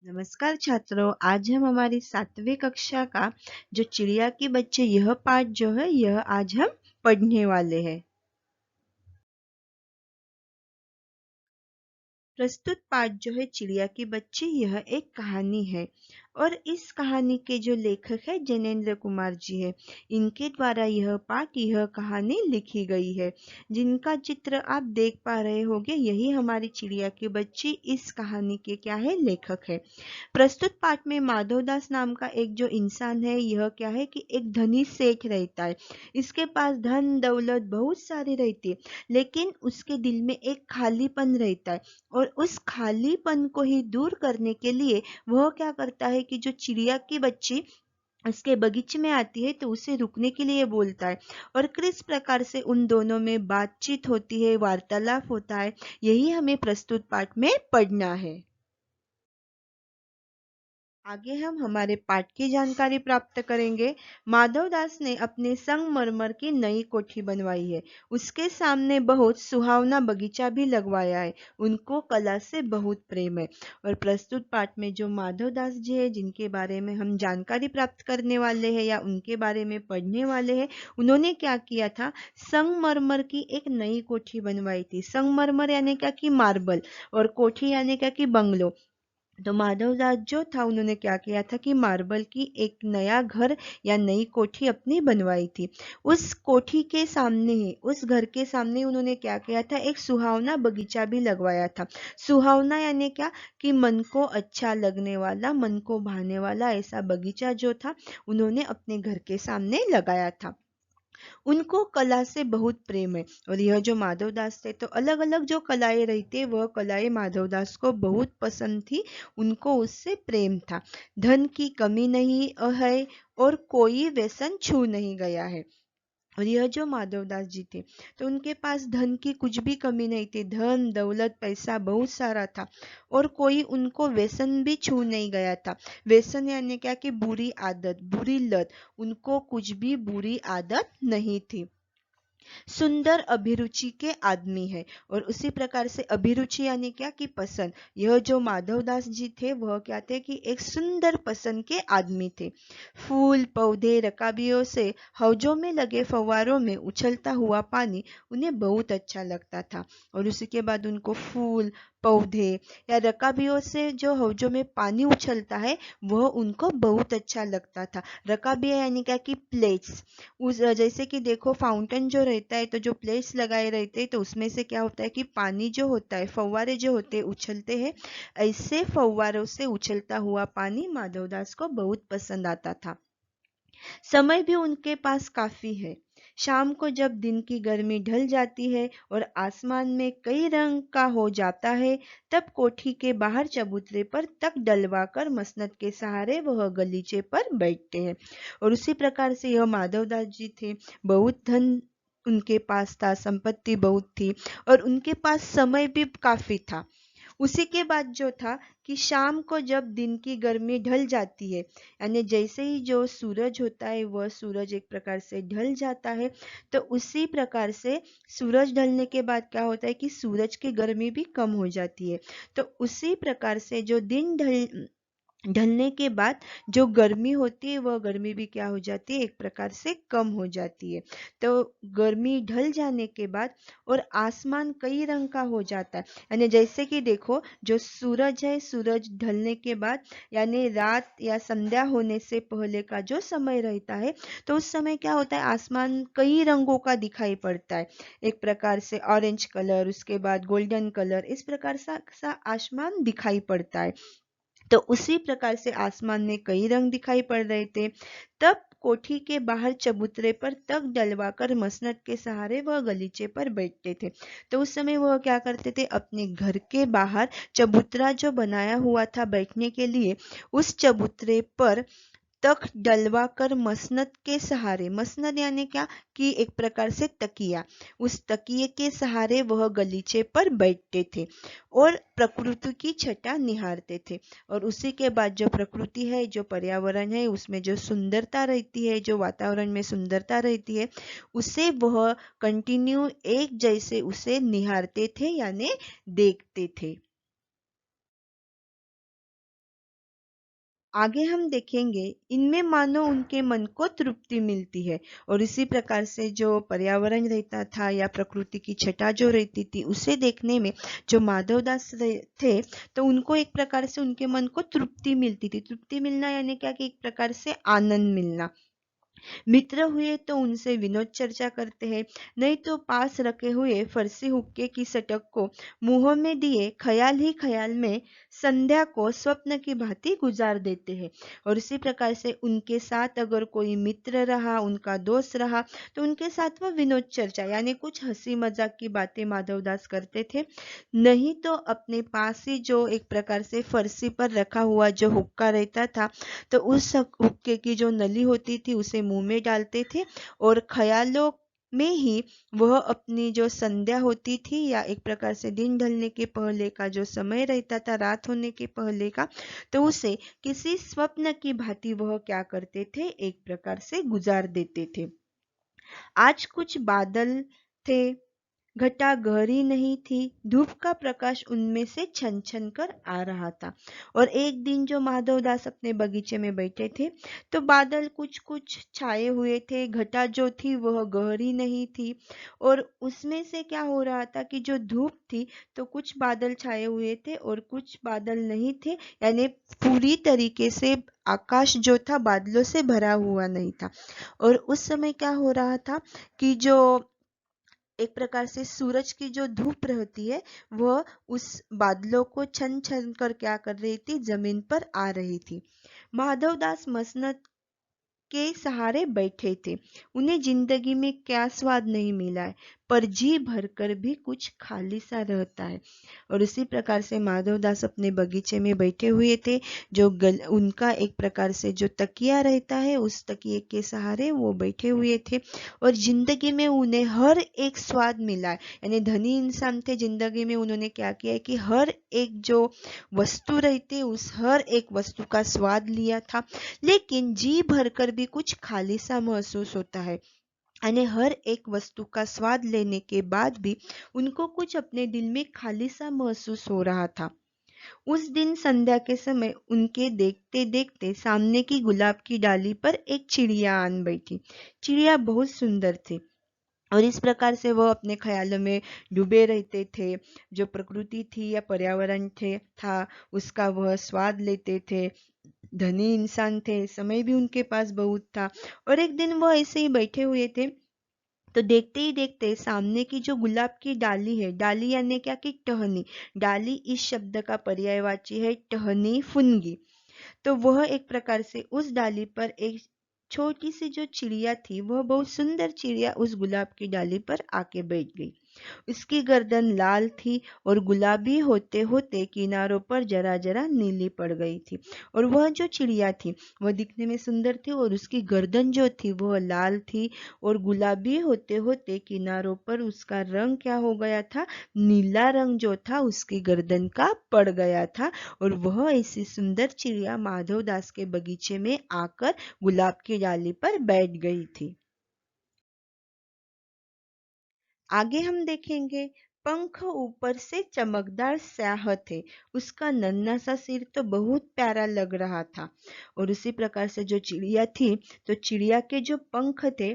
नमस्कार छात्रों, आज हम हमारी 7वीं कक्षा का जो चिड़िया के बच्चे यह पाठ जो है यह आज हम पढ़ने वाले हैं। प्रस्तुत पाठ जो है चिड़िया के बच्चे यह एक कहानी है और इस कहानी के जो लेखक है जैनेन्द्र कुमार जी है। इनके द्वारा यह कहानी लिखी गई है। जिनका चित्र आप देख पा रहे होंगे यही हमारी चिड़िया के बच्चे इस कहानी के क्या है लेखक है। प्रस्तुत पाठ में माधवदास नाम का एक जो इंसान है यह क्या है कि एक धनी सेठ रहता है। इसके पास धन दौलत बहुत सारी रहती है, लेकिन उसके दिल में एक खालीपन रहता है और उस खालीपन को ही दूर करने के लिए वह क्या करता है कि जो चिड़िया की बच्ची उसके बगीचे में आती है तो उसे रुकने के लिए बोलता है और किस प्रकार से उन दोनों में बातचीत होती है, वार्तालाप होता है, यही हमें प्रस्तुत पाठ में पढ़ना है। आगे हम हमारे पाठ की जानकारी प्राप्त करेंगे। माधवदास ने अपने संगमरमर की नई कोठी बनवाई है। उसके सामने बहुत सुहावना बगीचा भी लगवाया है। उनको कला से बहुत प्रेम है। और प्रस्तुत पाठ में जो माधवदास जी है जिनके बारे में हम जानकारी प्राप्त करने वाले हैं या उनके बारे में पढ़ने वाले हैं, उन्होंने क्या किया था, संगमरमर की एक नई कोठी बनवाई थी। संगमरमर यानी क्या कि मार्बल और कोठी यानी क्या कि बंगलो। तो माधवदास जो था उन्होंने क्या किया था कि मार्बल की एक नया घर या नई कोठी अपनी बनवाई थी। उस कोठी के सामने ही उस घर के सामने उन्होंने क्या किया था, एक सुहावना बगीचा भी लगवाया था। सुहावना यानी क्या कि मन को अच्छा लगने वाला, मन को भाने वाला ऐसा बगीचा जो था उन्होंने अपने घर के सामने लगाया था। उनको कला से बहुत प्रेम है और यह जो माधवदास थे तो अलग अलग जो कलाएं रहती है वह कलाएं माधवदास को बहुत पसंद थी। उनको उससे प्रेम था। धन की कमी नहीं है और कोई व्यसन छू नहीं गया है। और यह जो माधवदास जी थे तो उनके पास धन की कुछ भी कमी नहीं थी। धन दौलत पैसा बहुत सारा था और कोई उनको व्यसन भी छू नहीं गया था। व्यसन यानी क्या कि बुरी आदत, बुरी लत, उनको कुछ भी बुरी आदत नहीं थी। सुंदर अभिरुचि के आदमी है और उसी प्रकार से अभिरुचि यानी क्या कि पसंद। यह जो माधवदास जी थे वह क्या थे कि एक सुंदर पसंद के आदमी थे। फूल पौधे रकाबियों से हौजों में लगे फव्वारों में उछलता हुआ पानी उन्हें बहुत अच्छा लगता था। और उसी के बाद उनको फूल पौधे या रकाबियों से जो हौजों में पानी उछलता है वह उनको बहुत अच्छा लगता था। रकाबिया यानी क्या कि प्लेट्स, उस जैसे कि देखो फाउंटेन जो रहता है तो जो प्लेट्स लगाए रहते हैं तो उसमें से क्या होता है कि पानी जो होता है, फव्वारे जो होते हैं उछलते हैं। ऐसे फव्वारों से उछलता हुआ पानी माधवदास को बहुत पसंद आता था। समय भी उनके पास काफी है। शाम को जब दिन की गर्मी ढल जाती है और आसमान में कई रंग का हो जाता है, तब कोठी के बाहर चबूतरे पर तक डलवाकर मसनद के सहारे वह गलीचे पर बैठते हैं। और उसी प्रकार से यह माधवदास जी थे। बहुत धन उनके पास था, संपत्ति बहुत थी और उनके पास समय भी काफी था। उसी के बाद जो था कि शाम को जब दिन की गर्मी ढल जाती है, यानी जैसे ही जो सूरज होता है वह सूरज एक प्रकार से ढल जाता है, तो उसी प्रकार से सूरज ढलने के बाद क्या होता है कि सूरज की गर्मी भी कम हो जाती है। तो उसी प्रकार से जो दिन ढलने के बाद जो गर्मी होती है वह गर्मी भी क्या हो जाती है, एक प्रकार से कम हो जाती है। तो गर्मी ढल जाने के बाद और आसमान कई रंग का हो जाता है, यानी जैसे कि देखो जो सूरज है, सूरज ढलने के बाद यानी रात या संध्या होने से पहले का जो समय रहता है तो उस समय क्या होता है, आसमान कई रंगों का दिखाई पड़ता है। एक प्रकार से ऑरेंज कलर, उसके बाद गोल्डन कलर, इस प्रकार सा आसमान दिखाई पड़ता है। तो उसी प्रकार से आसमान में कई रंग दिखाई पड़ रहे थे। तब कोठी के बाहर चबूतरे पर तक डलवाकर मसनद के सहारे वह गलीचे पर बैठते थे। तो उस समय वह क्या करते थे, अपने घर के बाहर चबूतरा जो बनाया हुआ था बैठने के लिए, उस चबूतरे पर तख्त डलवाकर मसनद के सहारे, मसनद यानी क्या कि एक प्रकार से तकिया, उस तकिए के सहारे वह गलीचे पर बैठते थे और प्रकृति की छटा निहारते थे। और उसी के बाद जो प्रकृति है, जो पर्यावरण है, उसमें जो सुंदरता रहती है, जो वातावरण में सुंदरता रहती है, उसे वह कंटिन्यू एक जैसे उसे निहारते थे यानी देखते थे। आगे हम देखेंगे इनमें मानो उनके मन को तृप्ति मिलती है और इसी प्रकार से जो पर्यावरण रहता था या प्रकृति की छटा जो रहती थी उसे देखने में जो माधवदास थे तो उनको एक प्रकार से उनके मन को तृप्ति मिलती थी। तृप्ति मिलना यानी क्या कि एक प्रकार से आनंद मिलना। मित्र हुए तो उनसे विनोद चर्चा करते हैं, नहीं तो पास रखे हुए फरसी हुक्के की सटक को मुंह में दिए ख्याल ही ख्याल में संध्या को स्वप्न की भांति गुजार देते हैं। और इसी प्रकार से उनके साथ अगर कोई मित्र रहा, उनका दोस्त रहा, तो उनके साथ वो विनोद चर्चा यानी कुछ हंसी मजाक की बातें माधवदास करते थे। नहीं तो अपने पास ही जो एक प्रकार से फरसी पर रखा हुआ जो हुक्का रहता था तो उस हुक्के की जो नली होती थी उसे मुंह में डालते थे और ख्यालों में ही वह अपनी जो संध्या होती थी या एक प्रकार से दिन ढलने के पहले का जो समय रहता था, रात होने के पहले का, तो उसे किसी स्वप्न की भांति वह क्या करते थे, एक प्रकार से गुजार देते थे। आज कुछ बादल थे, घटा गहरी नहीं थी, धूप का प्रकाश उनमें से छन छन कर आ रहा था। और एक दिन जो माधवदास अपने बगीचे में बैठे थे तो बादल कुछ कुछ छाए हुए थे, घटा जो थी वह गहरी नहीं थी और उसमें से क्या हो रहा था कि जो धूप थी तो कुछ बादल छाए हुए थे और कुछ बादल नहीं थे, यानी पूरी तरीके से आकाश जो था बादलों से भरा हुआ नहीं था। और उस समय क्या हो रहा था कि जो एक प्रकार से सूरज की जो धूप रहती है वह उस बादलों को छन छन कर क्या कर रही थी, जमीन पर आ रही थी। माधवदास मसनद के सहारे बैठे थे। उन्हें जिंदगी में क्या स्वाद नहीं मिला है, पर जी भरकर भी कुछ खाली सा रहता है। और इसी प्रकार से माधवदास अपने बगीचे में बैठे हुए थे। जो उनका एक प्रकार से जो तकिया रहता है उस तकिए के सहारे वो बैठे हुए थे और जिंदगी में उन्हें हर एक स्वाद मिला है। यानी धनी इंसान थे, जिंदगी में उन्होंने क्या किया है कि हर एक जो वस्तु रहती है उस हर एक वस्तु का स्वाद लिया था, लेकिन जी भरकर भी कुछ खाली सा महसूस होता है। यानी हर एक वस्तु का स्वाद लेने के बाद भी उनको कुछ अपने दिल में खाली सा महसूस हो रहा था। उस दिन संध्या के समय उनके देखते देखते सामने की गुलाब की डाली पर एक चिड़िया आन बैठी। चिड़िया बहुत सुंदर थी और इस प्रकार से वह अपने ख्यालों में डूबे रहते थे। जो प्रकृति थी या पर्यावरण थे था उसका वह स्वाद लेते थे। धनी इंसान थे, समय भी उनके पास बहुत था और एक दिन वह ऐसे ही बैठे हुए थे तो देखते ही देखते सामने की जो गुलाब की डाली है, डाली यानी क्या कि टहनी, डाली इस शब्द का पर्यायवाची है टहनी, फुनगी। तो वह एक प्रकार से उस डाली पर एक छोटी सी जो चिड़िया थी वह बहुत सुंदर चिड़िया उस गुलाब की डाली पर आके बैठ गई। उसकी गर्दन लाल थी और गुलाबी होते होते किनारों पर जरा जरा नीली पड़ गई थी। और वह जो चिड़िया थी वह दिखने में सुंदर थी और उसकी गर्दन जो थी वह लाल थी और गुलाबी होते होते किनारों पर उसका रंग क्या हो गया था, नीला रंग जो था उसकी गर्दन का पड़ गया था। और वह ऐसी सुंदर चिड़िया माधवदास के बगीचे में आकर गुलाब की डाली पर बैठ गई थी। आगे हम देखेंगे पंख ऊपर से चमकदार स्याह थे, उसका नन्हा सा सिर तो बहुत प्यारा लग रहा था। और उसी प्रकार से जो चिड़िया थी तो चिड़िया के जो पंख थे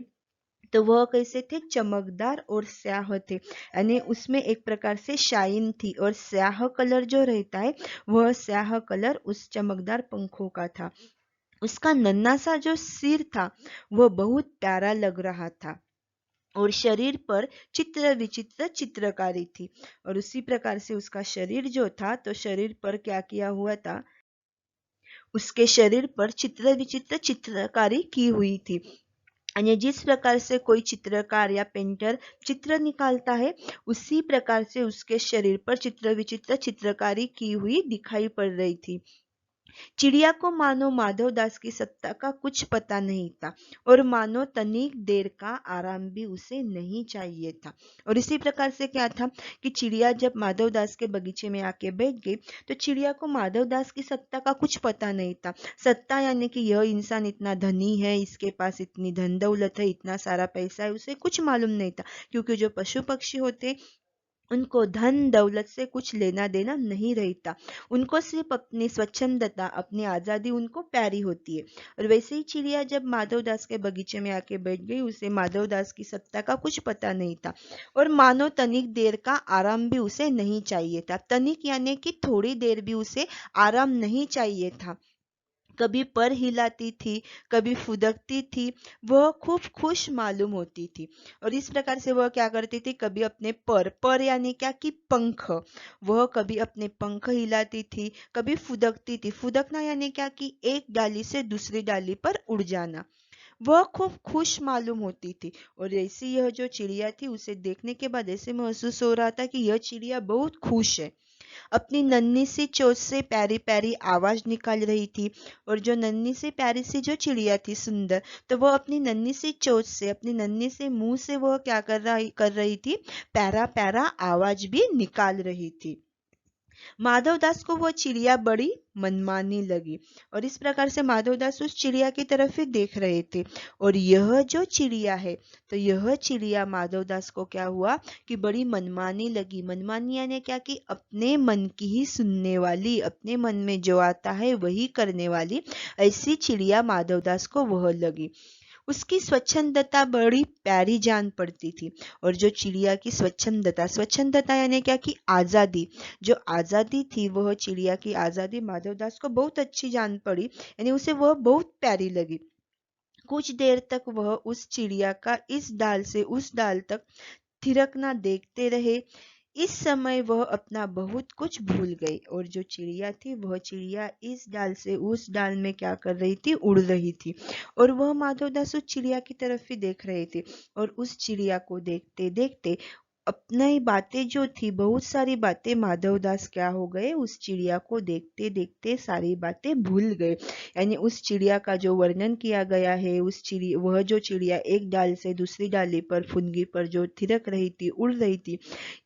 तो वह कैसे थे, चमकदार और स्याह थे, यानी उसमें एक प्रकार से शाइन थी और स्याह कलर जो रहता है वह स्याह कलर उस चमकदार पंखों का था। उसका नन्हा सा जो सिर था वह बहुत प्यारा लग रहा था और शरीर पर चित्र विचित्र चित्रकारी थी। और उसी प्रकार से उसका शरीर जो था तो शरीर पर क्या किया हुआ था, उसके शरीर पर चित्र विचित्र चित्रकारी की हुई थी। यानी जिस प्रकार से कोई चित्रकार या पेंटर चित्र निकालता है उसी प्रकार से उसके शरीर पर चित्र विचित्र चित्रकारी की हुई दिखाई पड़ रही थी। चिड़िया को मानो माधवदास की सत्ता का कुछ पता नहीं था और मानो तनिक देर का आराम भी उसे नहीं चाहिए था। और इसी प्रकार से क्या था कि चिड़िया जब माधवदास के बगीचे में आके बैठ गई तो चिड़िया को माधवदास की सत्ता का कुछ पता नहीं था। सत्ता यानी कि यह इंसान इतना धनी है, इसके पास इतनी धन दौलत है, इतना सारा पैसा है, उसे कुछ मालूम नहीं था। क्योंकि जो पशु पक्षी होते उनको धन दौलत से कुछ लेना देना नहीं रहता। उनको सिर्फ अपनी स्वच्छंदता, अपनी आज़ादी उनको प्यारी होती है। और वैसे ही चिड़िया जब माधवदास के बगीचे में आके बैठ गई, उसे माधवदास की सत्ता का कुछ पता नहीं था और मानो तनिक देर का आराम भी उसे नहीं चाहिए था। तनिक यानी कि थोड़ी देर भी उसे आराम नहीं चाहिए था। कभी पर हिलाती थी, कभी फुदकती थी। वह खूब खुश मालूम होती थी और इस प्रकार से वह क्या करती थी, कभी अपने पर यानी क्या कि पंख, वह कभी अपने पंख हिलाती थी, कभी फुदकती थी। फुदकना यानी क्या कि एक डाली से दूसरी डाली पर उड़ जाना। वह खूब खुश मालूम होती थी और ऐसी यह जो चिड़िया थी, उसे देखने के बाद ऐसे महसूस हो रहा था कि यह चिड़िया बहुत खुश है। अपनी नन्ही सी चोंच से प्यारी प्यारी आवाज निकाल रही थी। और जो नन्ही सी प्यारी सी जो चिड़िया थी सुंदर, तो वह अपनी नन्ही सी चोंच से, अपनी नन्ही से मुंह से वह क्या कर रही थी, प्यारा प्यारा आवाज भी निकाल रही थी। माधवदास को वह चिड़िया बड़ी मनमानी लगी और इस प्रकार से माधवदास उस चिड़िया की तरफ ही देख रहे थे। और यह जो चिड़िया है, तो यह चिड़िया माधवदास को क्या हुआ कि बड़ी मनमानी लगी। मनमानी यानी क्या कि अपने मन की ही सुनने वाली, अपने मन में जो आता है वही करने वाली, ऐसी चिड़िया माधवदास को वह लगी। उसकी स्वच्छंदता बड़ी प्यारी जान पड़ती थी। और जो चिड़िया की स्वच्छंदता, स्वच्छंदता यानी क्या कि आज़ादी, जो आज़ादी थी, वह चिड़िया की आज़ादी माधवदास को बहुत अच्छी जान पड़ी, यानी उसे वह बहुत प्यारी लगी। कुछ देर तक वह उस चिड़िया का इस डाल से उस डाल तक थिरकना देखते रहे। इस समय वह अपना बहुत कुछ भूल गई और जो चिड़िया थी, वह चिड़िया इस डाल से उस डाल में क्या कर रही थी, उड़ रही थी। और वह माधवदास उस चिड़िया की तरफ ही देख रहे थे और उस चिड़िया को देखते देखते अपना ही बातें जो थी, बहुत सारी बातें माधवदास क्या हो गए, उस चिड़िया को देखते देखते सारी बातें भूल गए। यानी उस चिड़िया का जो वर्णन किया गया है, वह जो चिड़िया एक डाल से दूसरी डाली पर, फुनगी पर जो थिरक रही थी, उड़ रही थी,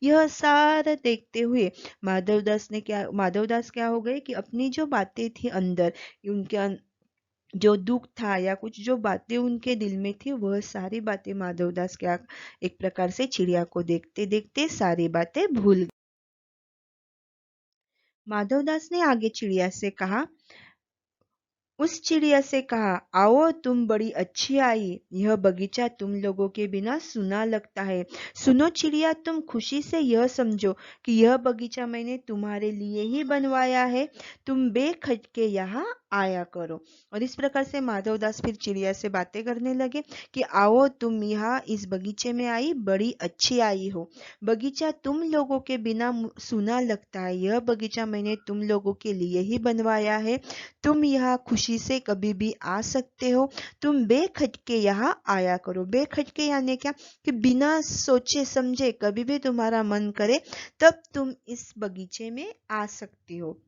यह सारा देखते हुए माधवदास क्या हो गए कि अपनी जो बातें थी अंदर, उनके जो दुख था या कुछ जो बातें उनके दिल में थी, वह सारी बातें माधवदास क्या एक प्रकार से चिड़िया को देखते देखते सारी बातें भूल गए। माधवदास ने आगे चिड़िया से कहा, उस चिड़िया से कहा, आओ तुम बड़ी अच्छी आई, यह बगीचा तुम लोगों के बिना सूना लगता है। सुनो चिड़िया, तुम खुशी से यह समझो कि यह बगीचा मैंने तुम्हारे लिए ही बनवाया है। तुम बेखटके यहाँ आया करो। और इस प्रकार से माधवदास फिर चिड़िया से बातें करने लगे कि आओ तुम यहाँ इस बगीचे में आई, बड़ी अच्छी आई हो। बगीचा तुम लोगों के बिना सूना लगता है, यह बगीचा मैंने तुम लोगों के लिए ही बनवाया है। तुम यहाँ खुशी से कभी भी आ सकते हो। तुम बेखटके यहाँ आया करो। बेखटके यानी क्या कि बिना सोचे समझे कभी भी तुम्हारा मन करे तब तुम इस बगीचे में आ सकती हो।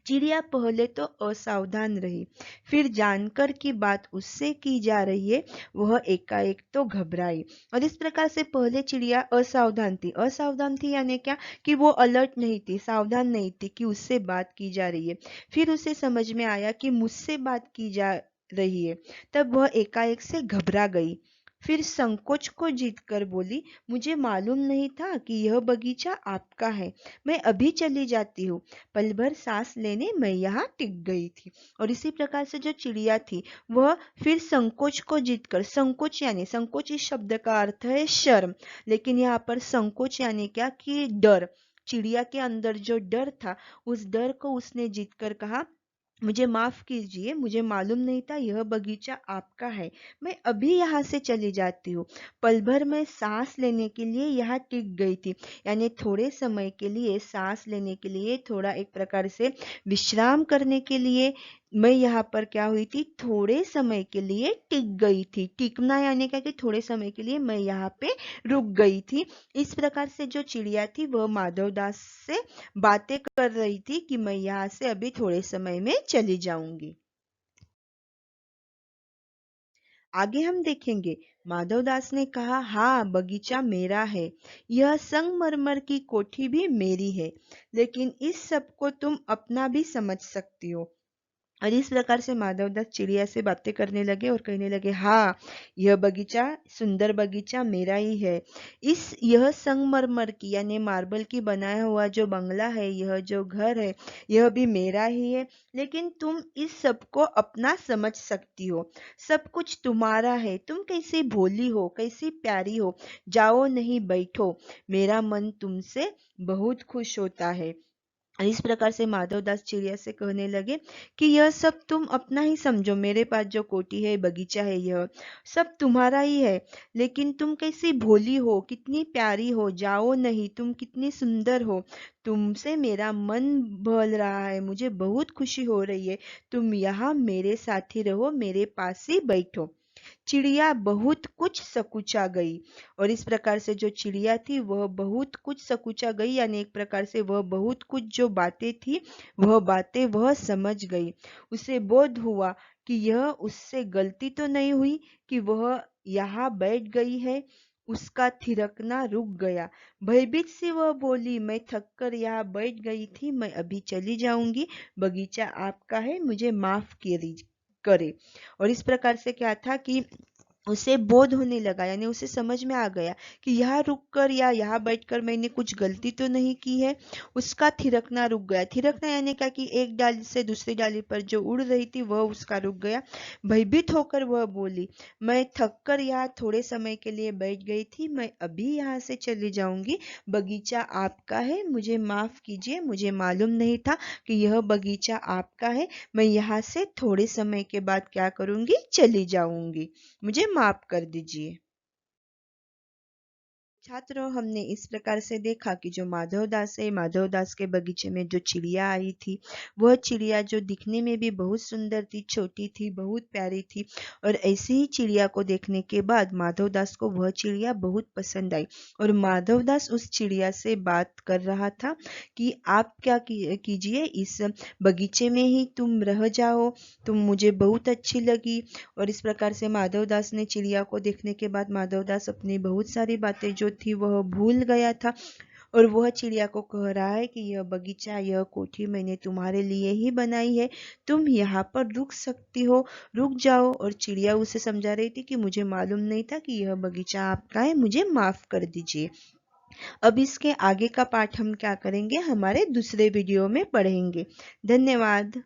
चिड़िया पहले तो असावधान रही, फिर जानकर कि बात उससे की जा रही है, वह एकाएक तो घबराई। और इस प्रकार से पहले चिड़िया असावधान थी। असावधान थी यानी क्या कि वो अलर्ट नहीं थी, सावधान नहीं थी कि उससे बात की जा रही है। फिर उसे समझ में आया कि मुझसे बात की जा रही है, तब वह एकाएक से घबरा गई। फिर संकोच को जीतकर बोली, मुझे मालूम नहीं था कि यह बगीचा आपका है। मैं अभी चली जाती हूँ। पल भर सांस लेने मैं यहाँ टिक गई थी। और इसी प्रकार से जो चिड़िया थी, वह फिर संकोच को जीतकर, संकोच यानी, संकोच इस शब्द का अर्थ है शर्म, लेकिन यहाँ पर संकोच यानी क्या कि डर। चिड़िया के अंदर जो डर था, उस डर को उसने जीतकर कहा, मुझे माफ कीजिए, मुझे मालूम नहीं था यह बगीचा आपका है। मैं अभी यहाँ से चली जाती हूँ। पल भर मैं सांस लेने के लिए यहाँ टिक गई थी, यानी थोड़े समय के लिए सांस लेने के लिए, थोड़ा एक प्रकार से विश्राम करने के लिए मैं यहाँ पर क्या हुई थी, थोड़े समय के लिए टिक गई थी। टिकना यानी क्या कि थोड़े समय के लिए मैं यहाँ पे रुक गई थी। इस प्रकार से जो चिड़िया थी, वह माधवदास से बातें कर रही थी कि मैं यहाँ से अभी थोड़े समय में चली जाऊंगी। आगे हम देखेंगे, माधवदास ने कहा, हाँ बगीचा मेरा है, यह संगमरमर की कोठी भी मेरी है, लेकिन इस सब को तुम अपना भी समझ सकती हो। और इस प्रकार से माधवदास चिड़िया से बातें करने लगे और कहने लगे, हाँ, यह बगीचा, सुंदर बगीचा मेरा ही है। यह संगमरमर की यानी मार्बल की बनाया हुआ जो बंगला है, यह जो घर है, यह भी मेरा ही है। लेकिन तुम इस सब को अपना समझ सकती हो, सब कुछ तुम्हारा है। तुम कैसी भोली हो, कैसी प्यारी हो। जाओ, नहीं बैठो, मेरा मन तुमसे बहुत खुश होता है। इस प्रकार से माधवदास चिड़िया से कहने लगे कि यह सब तुम अपना ही समझो, मेरे पास जो कोठी है, बगीचा है, यह सब तुम्हारा ही है। लेकिन तुम कैसी भोली हो, कितनी प्यारी हो। जाओ नहीं, तुम कितनी सुंदर हो। तुमसे मेरा मन बहल रहा है, मुझे बहुत खुशी हो रही है। तुम यहाँ मेरे साथ ही रहो, मेरे पास ही बैठो। चिड़िया बहुत कुछ सकुचा गई। और इस प्रकार से जो चिड़िया थी वह बहुत कुछ सकुचा गई, यानी एक प्रकार से वह बहुत कुछ जो बातें थी वह बातें वह समझ गई। उसे बोध हुआ कि यह उससे गलती तो नहीं हुई कि वह यहाँ बैठ गई है। उसका थिरकना रुक गया। भयभीत सी वह बोली, मैं थक कर यहाँ बैठ गई थी, मैं अभी चली जाऊंगी। बगीचा आपका है, मुझे माफ करे। और इस प्रकार से क्या था कि उसे बोध होने लगा, यानी उसे समझ में आ गया कि यहाँ रुककर या यहाँ बैठकर मैंने कुछ गलती तो नहीं की है। उसका थिरकना रुक गया। थिरकना यानी क्या कि एक डाली से दूसरी डाली पर जो उड़ रही थी वह उसका रुक गया। भयभीत होकर वह बोली, मैं थक कर यहाँ थोड़े समय के लिए बैठ गई थी, मैं अभी यहाँ से चली जाऊंगी। बगीचा आपका है, मुझे माफ कीजिए, मुझे मालूम नहीं था कि यह बगीचा आपका है। मैं यहाँ से थोड़े समय के बाद क्या करूंगी, चली जाऊंगी, मुझे माफ कर दीजिए। छात्रों, हमने इस प्रकार से देखा कि जो माधवदास है, माधवदास के बगीचे में जो चिड़िया आई थी, वह चिड़िया जो दिखने में भी बहुत सुंदर थी, छोटी थी, बहुत प्यारी थी। और ऐसी ही चिड़िया को देखने के बाद माधवदास को वह चिड़िया बहुत पसंद आई। और माधवदास उस चिड़िया से बात कर रहा था कि आप क्या कीजिए, इस बगीचे में ही तुम रह जाओ, तुम मुझे बहुत अच्छी लगी। और इस प्रकार से माधवदास ने चिड़िया को देखने के बाद माधवदास अपनी बहुत सारी बातें जो थी वह भूल गया था। और वह चिड़िया को कह रहा है कि यह बगीचा, यह कोठी मैंने तुम्हारे लिए ही बनाई है, तुम यहाँ पर रुक सकती हो, रुक जाओ। और चिड़िया उसे समझा रही थी कि मुझे मालूम नहीं था कि यह बगीचा आपका है, मुझे माफ कर दीजिए। अब इसके आगे का पाठ हम क्या करेंगे, हमारे दूसरे वीडियो में पढ़ेंगे। धन्यवाद।